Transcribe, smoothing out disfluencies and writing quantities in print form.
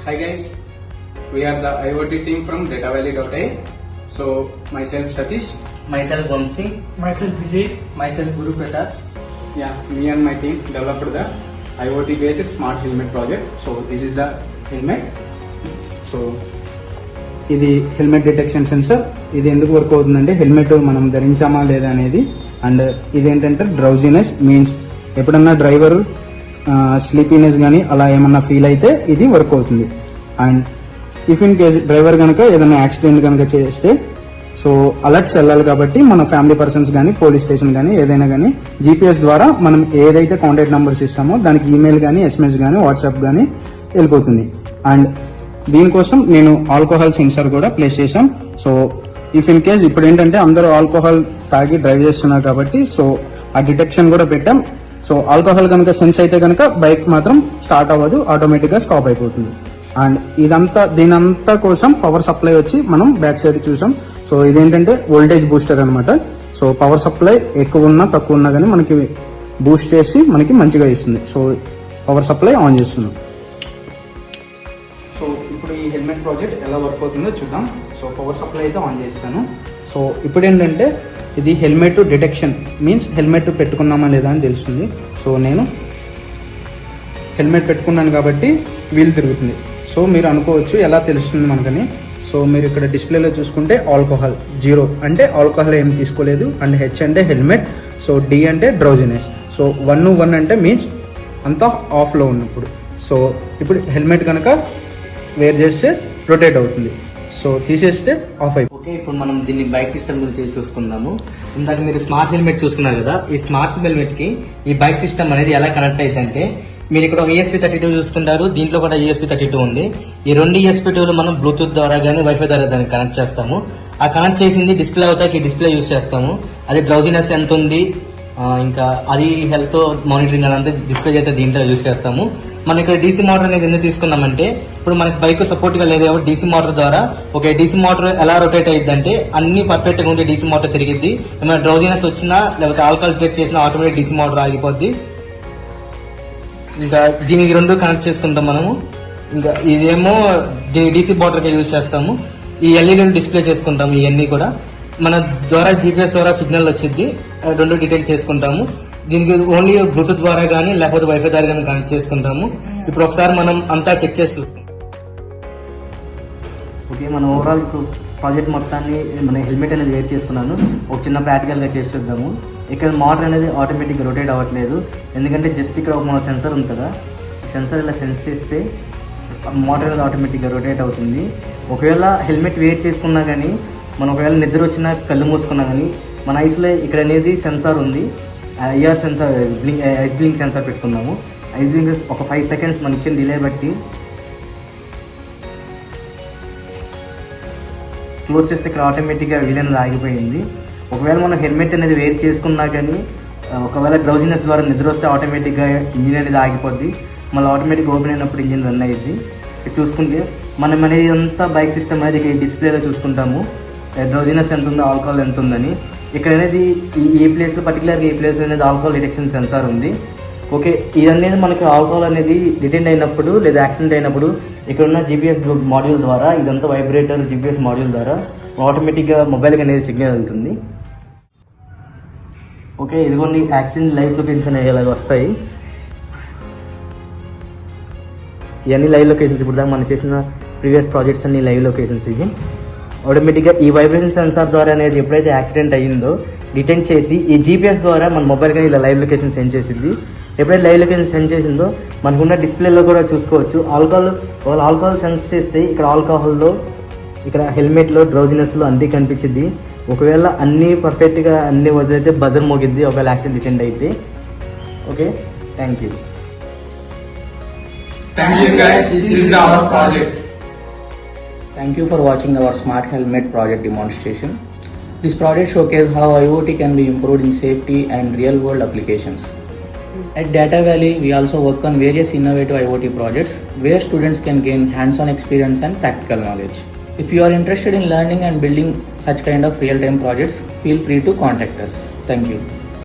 Hi guys, we are the IoT team from DataValley.ai. So myself Satish, myself Vamsi, myself Vijay, myself Guru Prasad. yeah, me and my team developed the IoT based smart helmet project. So this is the helmet. So ఇది helmet detection sensor. ఇది ఎందుకు work అవుతుందంటే helmet మనం ధరించామా లేదా అనేది, and ఇదేంటంటే drowsiness means ఎప్పుడన్నా driver sleepiness కానీ అలా ఏమన్నా ఫీల్ అయితే ఇది వర్క్ అవుతుంది. And if in case driver కనుక ఏదైనా యాక్సిడెంట్ కనుక చేస్తే సో అలర్ట్స్ వెళ్ళాలి కాబట్టి మన ఫ్యామిలీ పర్సన్స్ కానీ పోలీస్ స్టేషన్ కానీ ఏదైనా కానీ జీపీఎస్ ద్వారా మనం ఏదైతే కాంటాక్ట్ నెంబర్స్ ఇస్తామో దానికి ఈమెయిల్ కానీ ఎస్ఎంఎస్ కానీ వాట్సాప్ కానీ వెళ్ళిపోతుంది. అండ్ దీనికోసం నేను ఆల్కహాల్ సెన్సార్ కూడా ప్లేస్ చేశాం. సో ఇఫ్ ఇన్ కేస్ ఇప్పుడు ఏంటంటే అందరూ ఆల్కహాల్ తాగి డ్రైవ్ చేస్తున్నారు కాబట్టి సో ఆ డిటెక్షన్ కూడా పెట్టాం. సో ఆల్కహాల్ కనుక సెన్స్ అయితే కనుక బైక్ మాత్రం స్టార్ట్ అవ్వదు, ఆటోమేటిక్ గా స్టాప్ అయిపోతుంది. అండ్ దీనంతా కోసం పవర్ సప్లై వచ్చి మనం బ్యాక్ సైడ్ చూసాం. సో ఇదేంటంటే వోల్టేజ్ బూస్టర్ అనమాట. సో పవర్ సప్లై ఎక్కువ ఉన్నా తక్కువ ఉన్నా కానీ మనకి బూస్ట్ చేసి మనకి మంచిగా ఇస్తుంది. సో పవర్ సప్లై ఆన్ చేస్తున్నాం. సో ఇప్పుడు ఈ హెల్మెట్ ప్రాజెక్ట్ ఎలా వర్క్ అవుతుందో చూద్దాం. సో పవర్ సప్లై అయితే ఆన్ చేస్తాను. సో ఇప్పుడు ఏంటంటే ఇది హెల్మెట్ డిటెక్షన్ మీన్స్ హెల్మెట్ పెట్టుకున్నామా లేదా అని తెలుస్తుంది. సో నేను హెల్మెట్ పెట్టుకున్నాను కాబట్టి వీల్ తిరుగుతుంది. సో మీరు అనుకోవచ్చు ఎలా తెలుస్తుంది మనకని. సో మీరు ఇక్కడ డిస్ప్లేలో చూసుకుంటే ఆల్కహాల్ 0 అంటే ఆల్కహాల్ ఏం తీసుకోలేదు, అండ్ హెచ్ అంటే హెల్మెట్, సో డి అంటే డ్రౌజినెస్, సో 1 అంటే మీన్స్ అంతా ఆఫ్లో ఉన్నప్పుడు. సో ఇప్పుడు హెల్మెట్ కనుక వేర్ చేస్తే రొటేట్ అవుతుంది, సో తీసేస్తే ఆఫ్ అయిపోతుంది. ఓకే, ఇప్పుడు మనం దీన్ని బైక్ సిస్టమ్ గురించి చూసుకుందాము. ఇందాక మీరు స్మార్ట్ హెల్మెట్ చూసుకున్నారు కదా, ఈ స్మార్ట్ హెల్మెట్ కి ఈ బైక్ సిస్టమ్ అనేది ఎలా కనెక్ట్ అయిందంటే మీరు ఇక్కడ ESP32 చూసుకుంటారు, దీంట్లో కూడా ESP32 ఉంది. ఈ 2 ESP2లు మనం బ్లూటూత్ ద్వారా కానీ వైఫై ద్వారా దాన్ని కనెక్ట్ చేస్తాము. ఆ కనెక్ట్ చేసింది డిస్ప్లే అవుతాయి, డిస్ప్లే యూజ్ చేస్తాము. అది డ్రౌజినెస్ ఎంత ఉంది, ఇంకా అది హెల్త్ మానిటరింగ్ అనేది డిస్ప్లే అయితే దీంట్లో యూజ్ చేస్తాము. మనం ఇక్కడ డీసీ మోటార్ అనేది ఎందుకు తీసుకున్నామంటే ఇప్పుడు మనకి బైక్ సపోర్ట్ గా లేదు కాబట్టి డీసీ మోటార్ ద్వారా డీసీ మోటార్ ఎలా రొటేట్ అయ్యింది అంటే అన్ని పర్ఫెక్ట్ గా ఉంటే డీసీ మోటార్ తిరిగిద్ది. ఏమైనా డ్రౌజినెస్ వచ్చినా లేకపోతే ఆల్కహాల్ బ్రేక్ చేసినా ఆటోమేటిక్ డీసీ మోటార్ ఆగిపోద్ది. ఇంకా దీనికి 2 కనెక్ట్ చేసుకుంటాం మనము. ఇంకా ఇదేమో డీసీ మోటార్ గా యూజ్ చేస్తాము. ఈ ఎల్ఈడీ డిస్ప్లే చేసుకుంటాము. ఇవన్నీ కూడా మన ద్వారా జీపీఎస్ ద్వారా సిగ్నల్ వచ్చింది, 2 డిటెక్ట్ చేసుకుంటాము. దీనికి ఓన్లీ బ్లూటూత్ ద్వారా కానీ లేకపోతే వైఫై ద్వారా కానీ కనెక్ట్ చేసుకుంటాము. ఇప్పుడు ఒకసారి మనం అంతా చెక్ చేసి చూసుకుంటాం. ఓకే, మన ఓవరాల్ ప్రాజెక్ట్ మొత్తాన్ని మన హెల్మెట్ అనేది వేర్ చేసుకున్నాను. ఒక చిన్న ప్రాక్టికల్ గా చేసి చూద్దాము. ఇక్కడ మోటార్ అనేది ఆటోమేటిక్ గా రొటేట్ అవ్వట్లేదు, ఎందుకంటే జస్ట్ ఇక్కడ ఒక మన సెన్సర్ ఉంది కదా, సెన్సర్ ఇలా సెన్స్ చేస్తే మోటార్ అనేది ఆటోమేటిక్ గా రొటేట్ అవుతుంది. ఒకవేళ హెల్మెట్ వేర్ చేసుకున్నా కానీ మనం ఒకవేళ నిద్ర వచ్చినా కళ్ళు మూసుకున్నా కానీ మన ఐస్లో ఇక్కడ అనేది సెన్సార్ ఉంది, IR sensor eyes blink sensor పెట్టుకున్నాము. ఐస్ బ్లింక్ ఒక 5 సెకండ్స్ మన ఇచ్చిన డిలే బట్టి క్లోజ్ చేస్తే ఇక్కడ ఆటోమేటిక్గా వీల్ అనేది ఆగిపోయింది. ఒకవేళ మనం హెల్మెట్ అనేది వేర్ చేసుకున్నా కానీ ఒకవేళ డ్రౌజినెస్ ద్వారా నిద్ర వస్తే ఆటోమేటిక్గా ఇంజిన్ అనేది ఆగిపోద్ది, మళ్ళీ ఆటోమేటిక్గా ఓపెన్ అయినప్పుడు ఇంజిన్ రన్ అయ్యింది. చూసుకుంటే మనం అనేది అంతా బైక్ సిస్టమ్ అనేది ఇక్కడ డిస్ప్లేలో చూసుకుంటాము, డ్రౌజినెస్ ఎంత ఉందో ఆల్కహాల్ ఎంత ఉందని. ఇక్కడ అనేది ఈ ప్లేస్లో పర్టికులర్గా ఈ ప్లేస్ అనేది ఆల్కహాల్ డిటెక్షన్ సెన్సార్ ఉంది. ఓకే, ఇది అనేది మనకి ఆల్కహాల్ అనేది డిటెక్ట్ అయినప్పుడు లేదా యాక్సిడెంట్ అయినప్పుడు ఇక్కడ ఉన్న జీపీఎస్ మాడ్యూల్ ద్వారా ఇదంతా వైబ్రేటర్ జీపీఎస్ మాడ్యూల్ ద్వారా ఆటోమేటిక్గా మొబైల్కి అనేది సిగ్నల్ వెళ్తుంది. ఓకే, ఇదిగోండి యాక్సిడెంట్ లైవ్ లొకేషన్ ఇలాగ వస్తాయి. ఇవన్నీ లైవ్ లొకేషన్స్. ఇప్పుడు దాకా మనం చేసిన ప్రీవియస్ ప్రాజెక్ట్స్ అన్ని లైవ్ లొకేషన్స్. ఇవి ఆటోమేటిక్గా ఈ వైబ్రేషన్ సెన్సార్ ద్వారా అనేది ఎప్పుడైతే యాక్సిడెంట్ అయ్యిందో డిటెక్ట్ చేసి ఈ జీపీఎస్ ద్వారా మన మొబైల్ కానీ ఇలా లైవ్ లొకేషన్ సెండ్ చేసింది. ఎప్పుడైతే లైవ్ లొకేషన్ సెండ్ చేసిందో మనకున్న డిస్ప్లేలో కూడా చూసుకోవచ్చు. ఆల్కహాల్ సెన్స్ చేస్తే ఇక్కడ ఆల్కహాల్లో ఇక్కడ హెల్మెట్లో డ్రౌజినెస్లో అన్నీ కనిపించింది. ఒకవేళ అన్నీ పర్ఫెక్ట్గా అన్నీ వదిలితే బజర్ మోగిద్ది ఒకవేళ యాక్సిడెంట్ డిటెండ్ అయితే. Okay, thank you. Thank you guys, this is our project. Thank you for watching our smart helmet project demonstration. This project showcases how IoT can be improved in safety and real world applications. At Data Valley, we also work on various innovative IoT projects where students can gain hands-on experience and practical knowledge. If you are interested in learning and building such kind of real-time projects, feel free to contact us. Thank you.